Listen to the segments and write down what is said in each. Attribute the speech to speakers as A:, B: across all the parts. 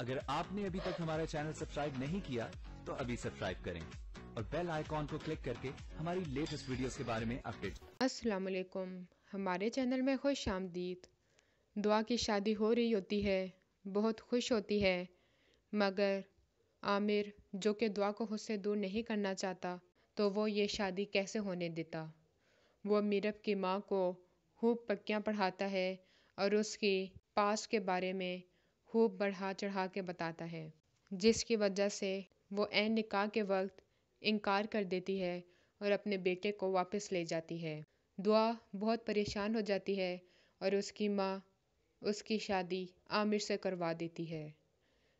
A: अगर आपने अभी तक हमारा चैनल सब्सक्राइब नहीं किया तो अभी सब्सक्राइब करें और बेल आइकॉन को क्लिक करके हमारी लेटेस्ट वीडियोस के बारे में अपडेट।
B: अस्सलाम वालेकुम, हमारे चैनल में खुश आमदीद। दुआ की शादी हो रही होती है, बहुत खुश होती है, मगर आमिर जो कि दुआ को खुद से दूर नहीं करना चाहता, तो वो ये शादी कैसे होने देता। वो मीरब की माँ को खूब पक्कियाँ पढ़ाता है और उसकी पास के बारे में खूब बढ़ा चढ़ा के बताता है, जिसकी वजह से वो ऐन निकाह के वक्त इनकार कर देती है और अपने बेटे को वापस ले जाती है। दुआ बहुत परेशान हो जाती है और उसकी माँ उसकी शादी आमिर से करवा देती है।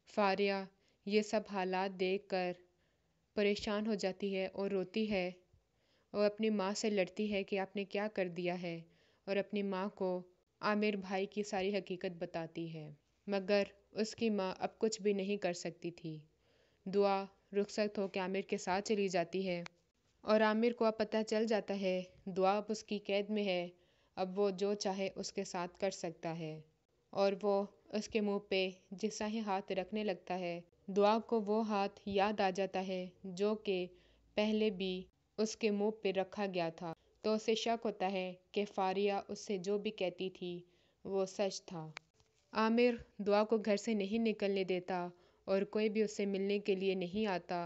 B: फारिया ये सब हालात देखकर परेशान हो जाती है और रोती है और अपनी माँ से लड़ती है कि आपने क्या कर दिया है, और अपनी माँ को आमिर भाई की सारी हकीकत बताती है, मगर उसकी माँ अब कुछ भी नहीं कर सकती थी। दुआ रुखसत होकर आमिर के साथ चली जाती है और आमिर को अब पता चल जाता है दुआ अब उसकी कैद में है, अब वो जो चाहे उसके साथ कर सकता है, और वो उसके मुंह पे जिस ही हाथ रखने लगता है, दुआ को वो हाथ याद आ जाता है जो कि पहले भी उसके मुंह पे रखा गया था। तो उसे शक होता है कि फारिया उससे जो भी कहती थी वो सच था। आमिर दुआ को घर से नहीं निकलने देता और कोई भी उससे मिलने के लिए नहीं आता।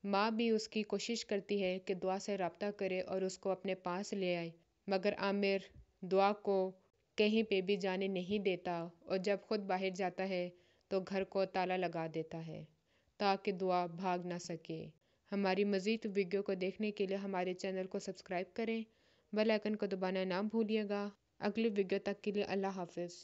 B: माँ भी उसकी कोशिश करती है कि दुआ से रब्ता करे और उसको अपने पास ले आए, मगर आमिर दुआ को कहीं पे भी जाने नहीं देता और जब खुद बाहर जाता है तो घर को ताला लगा देता है ताकि दुआ भाग ना सके। हमारी मज़ीद वीडियो को देखने के लिए हमारे चैनल को सब्सक्राइब करें, बेल आइकन को दबाना ना भूलिएगा। अगली वीडियो तक के लिए अल्लाह हाफिज़।